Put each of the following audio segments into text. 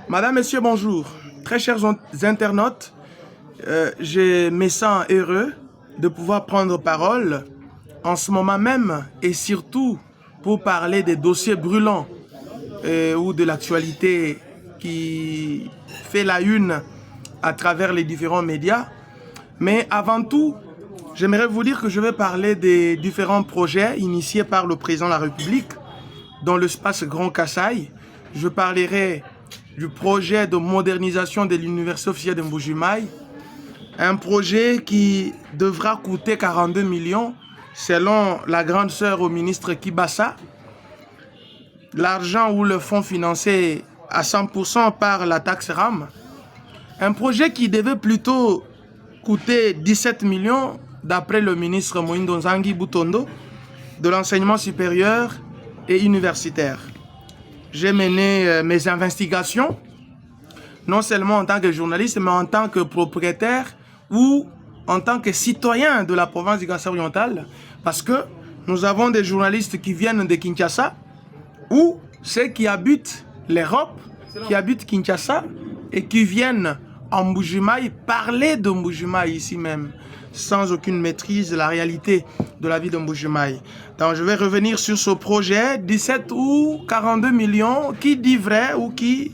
Madame, Messieurs, bonjour. Très chers internautes, je me sens heureux de pouvoir prendre parole en ce moment même et surtout pour parler des dossiers brûlants ou de l'actualité qui fait la une à travers les différents médias. Mais avant tout, j'aimerais vous dire que je vais parler des différents projets initiés par le président de la République dans l'espace Grand Kassai. Je parlerai du projet de modernisation de l'université officielle de Mbuji-Mayi, un projet qui devra coûter 42 millions selon la grande sœur au ministre Kibasa. L'argent ou le fonds financé à 100% par la taxe RAM. Un projet qui devait plutôt coûter 17 millions d'après le ministre Moïndo Nzangi Butondo de l'enseignement supérieur et universitaire. J'ai mené mes investigations, non seulement en tant que journaliste, mais en tant que propriétaire ou en tant que citoyen de la province du Kassai oriental, parce que nous avons des journalistes qui viennent de Kinshasa, ou ceux qui habitent l'Europe, qui habitent Kinshasa, et qui viennent en Mbuji-Mayi parler de Mbuji-Mayi ici même, sans aucune maîtrise de la réalité de la vie de Mbuji-Mayi. Donc je vais revenir sur ce projet, 17 ou 42 millions, qui dit vrai ou qui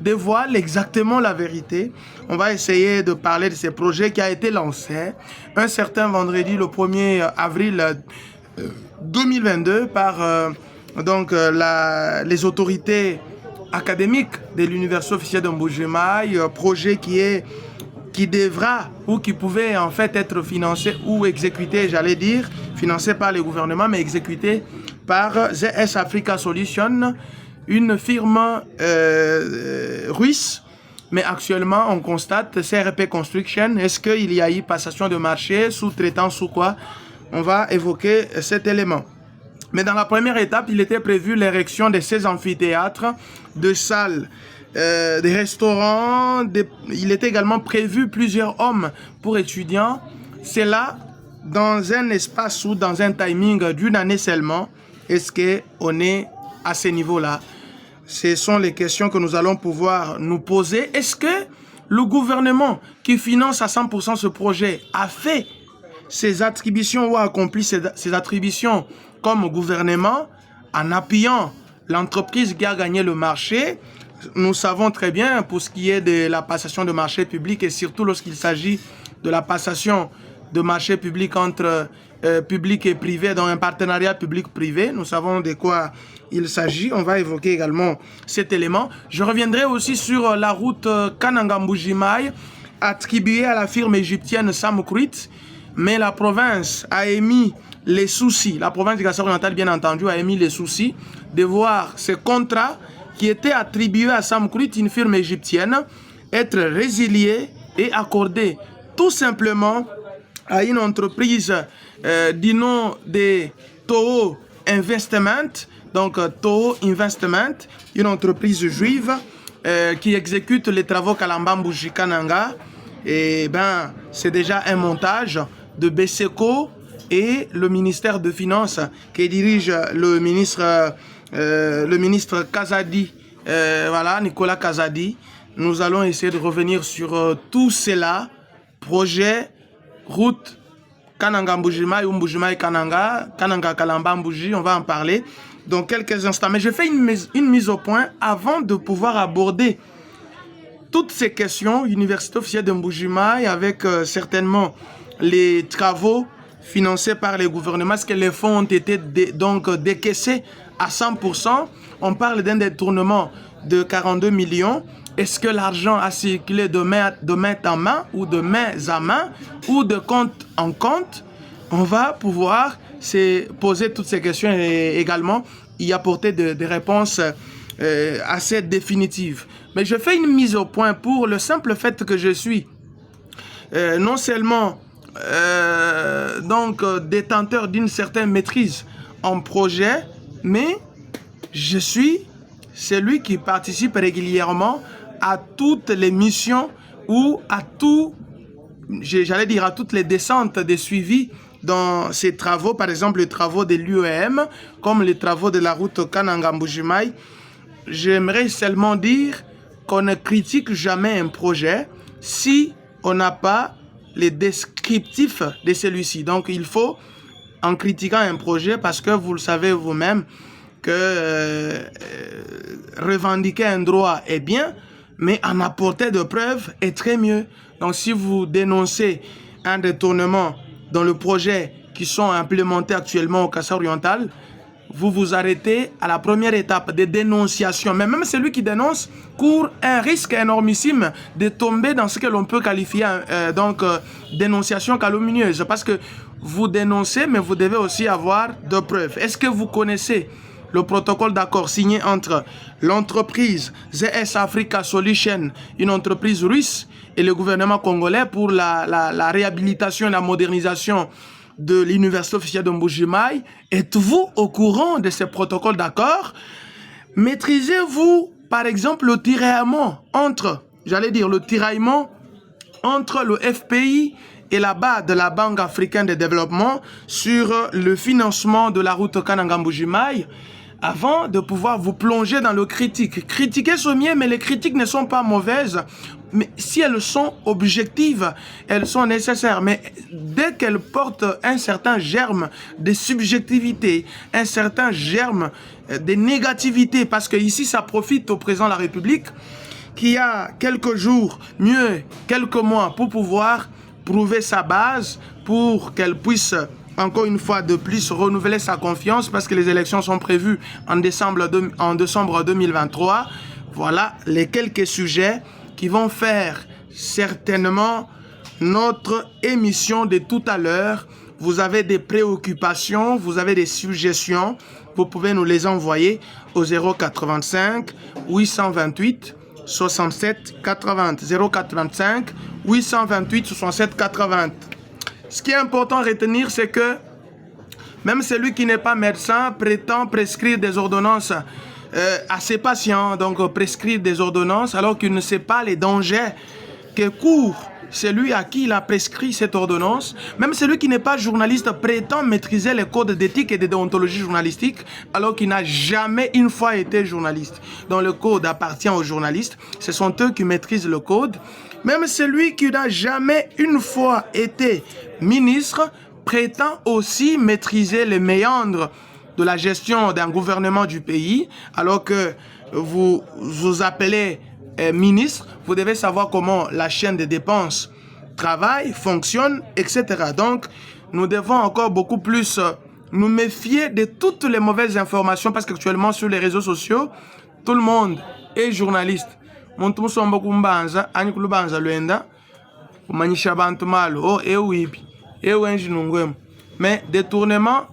dévoile exactement la vérité. On va essayer de parler de ce projet qui a été lancé un certain vendredi, le 1er avril 2022, par les autorités académiques de l'université officielle de Mbuji-Mayi, projet qui devra ou qui pouvait en fait être financé ou exécuté, j'allais dire, financé par le gouvernement, mais exécuté par ZS Africa Solutions, une firme russe. Mais actuellement, on constate CRP Construction. Est-ce qu'il y a eu passation de marché, sous-traitance ou quoi? On va évoquer cet élément. Mais dans la première étape, il était prévu l'érection de 16 amphithéâtres, de salles, des restaurants. Il était également prévu plusieurs hommes pour étudiants. C'est là, dans un espace ou dans un timing d'une année seulement. Est-ce qu'on est à ce niveau-là? Ce sont les questions que nous allons pouvoir nous poser. Est-ce que le gouvernement qui finance à 100% ce projet a fait ses attributions ou a accompli ses attributions comme gouvernement en appuyant l'entreprise qui a gagné le marché? Nous savons très bien pour ce qui est de la passation de marché public et surtout lorsqu'il s'agit de la passation de marché public entre public et privé dans un partenariat public-privé. Nous savons de quoi il s'agit. On va évoquer également cet élément. Je reviendrai aussi sur la route Kananga-Mbuji-Mayi attribuée à la firme égyptienne Samukrit, mais la province a émis les soucis, la province du Kassai oriental bien entendu a émis les soucis de voir ce contrat qui était attribué à Samukrit, une firme égyptienne, être résilié et accordé tout simplement à une entreprise du nom de Toho Investment, donc Toho Investment, une entreprise juive qui exécute les travaux Kalamba-Mbuji-Kananga. Et ben, c'est déjà un montage de BSECO et le ministère de Finances qui dirige le ministre Kazadi, voilà, Nicolas Kazadi. Nous allons essayer de revenir sur tout cela, projet, route, Kananga Mbuji-Mayi ou Mbuji-Mayi Kananga, Kananga Kalamba Mbuji, on va en parler dans quelques instants. Mais je fais une mise au point avant de pouvoir aborder toutes ces questions, Université officielle de Mbuji-Mayi, avec certainement les travaux financés par les gouvernements, est-ce que les fonds ont été décaissés à 100%? On parle d'un détournement de 42 millions. Est-ce que l'argent a circulé de main en main ou de main à main ou de compte en compte? On va pouvoir se poser toutes ces questions et également y apporter des réponses assez définitives. Mais je fais une mise au point pour le simple fait que je suis non seulement détenteur d'une certaine maîtrise en projet, mais je suis celui qui participe régulièrement à toutes les missions ou à à toutes les descentes de suivi dans ces travaux, par exemple les travaux de l'UEM, comme les travaux de la route Kananga-Mbuji-Mayi. J'aimerais seulement dire qu'on ne critique jamais un projet si on n'a pas les descriptifs de celui-ci. Donc, il faut, en critiquant un projet, parce que vous le savez vous-même, que revendiquer un droit est bien, mais en apporter de preuves est très mieux. Donc, si vous dénoncez un détournement dans le projet qui sont implémentés actuellement au Kassai oriental, vous vous arrêtez à la première étape de dénonciation. Mais même celui qui dénonce court un risque énormissime de tomber dans ce que l'on peut qualifier dénonciation calomnieuse. Parce que vous dénoncez, mais vous devez aussi avoir de preuves. Est-ce que vous connaissez le protocole d'accord signé entre l'entreprise ZS Africa Solutions, une entreprise russe, et le gouvernement congolais pour la réhabilitation et la modernisation de l'université officielle de Mbuji-Mayi? Êtes-vous au courant de ces protocoles d'accord? Maîtrisez-vous, par exemple, le tiraillement entre le FPI et la BAD de la Banque africaine de développement sur le financement de la route Kananga-Mbuji-Mayi, avant de pouvoir vous plonger dans le critique. Critiquez Sommier, mais les critiques ne sont pas mauvaises. Mais si elles sont objectives, elles sont nécessaires. Mais dès qu'elles portent un certain germe de subjectivité, un certain germe de négativité, parce que ici ça profite au président de la République, qui a quelques jours, mieux quelques mois, pour pouvoir prouver sa base, pour qu'elle puisse encore une fois de plus renouveler sa confiance, parce que les élections sont prévues en décembre 2023. Voilà les quelques sujets qui vont faire certainement notre émission de tout à l'heure. Vous avez des préoccupations, vous avez des suggestions, vous pouvez nous les envoyer au 085 828 67 80. 085 828 67 80. Ce qui est important à retenir, c'est que même celui qui n'est pas médecin prétend prescrire des ordonnances à ses patients, donc prescrire des ordonnances alors qu'il ne sait pas les dangers que court celui à qui il a prescrit cette ordonnance. Même celui qui n'est pas journaliste prétend maîtriser les codes d'éthique et de déontologie journalistique alors qu'il n'a jamais une fois été journaliste. Donc le code appartient aux journalistes, ce sont eux qui maîtrisent le code. Même celui qui n'a jamais une fois été ministre prétend aussi maîtriser les méandres de la gestion d'un gouvernement du pays, alors que vous vous appelez ministre, vous devez savoir comment la chaîne de dépenses travaille, fonctionne, etc. Donc, nous devons encore beaucoup plus nous méfier de toutes les mauvaises informations, parce qu'actuellement sur les réseaux sociaux, tout le monde est journaliste. Mais détournement,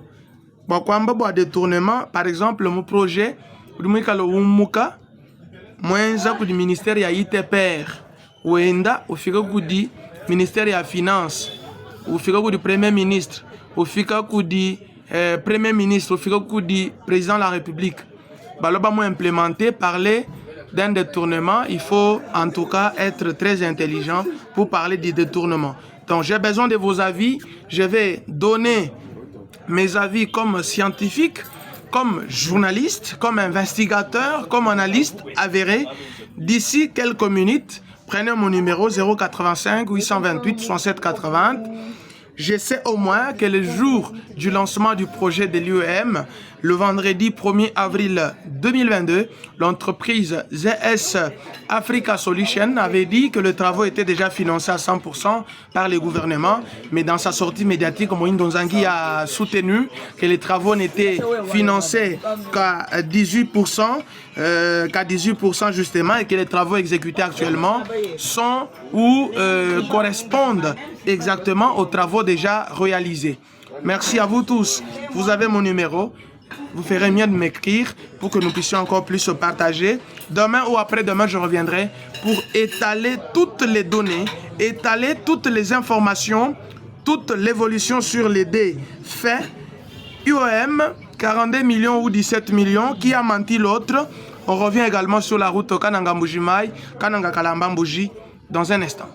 par exemple, mon projet, mwenza kudi ministère ya ITPR, wenda ufika kudi ministère ya finance, ufika kudi premier ministre, ufika kudi premier ministre, ufika kudi président de la République. Baloba mo implémenter, parler d'un détournement, il faut en tout cas être très intelligent pour parler du détournement. Donc j'ai besoin de vos avis, je vais donner mes avis comme scientifique, comme journaliste, comme investigateur, comme analyste avéré. D'ici quelques minutes, prenez mon numéro 085 828 67 80. Je sais au moins que le jour du lancement du projet de l'UEM, le vendredi 1er avril 2022, l'entreprise ZS Africa Solutions avait dit que le travaux était déjà financé à 100% par le gouvernement, mais dans sa sortie médiatique, Moïse Donzangui a soutenu que les travaux n'étaient financés qu'à 18%, justement, et que les travaux exécutés actuellement sont ou correspondent exactement aux travaux déjà réalisés. Merci à vous tous. Vous avez mon numéro. Vous ferez mieux de m'écrire pour que nous puissions encore plus se partager. Demain ou après-demain, je reviendrai pour étaler toutes les données, étaler toutes les informations, toute l'évolution sur les faits. UOM, 42 millions ou 17 millions, qui a menti l'autre. On revient également sur la route Kananga-Mbuji-Mayi, Kananga-Kalamba-Mbuji dans un instant.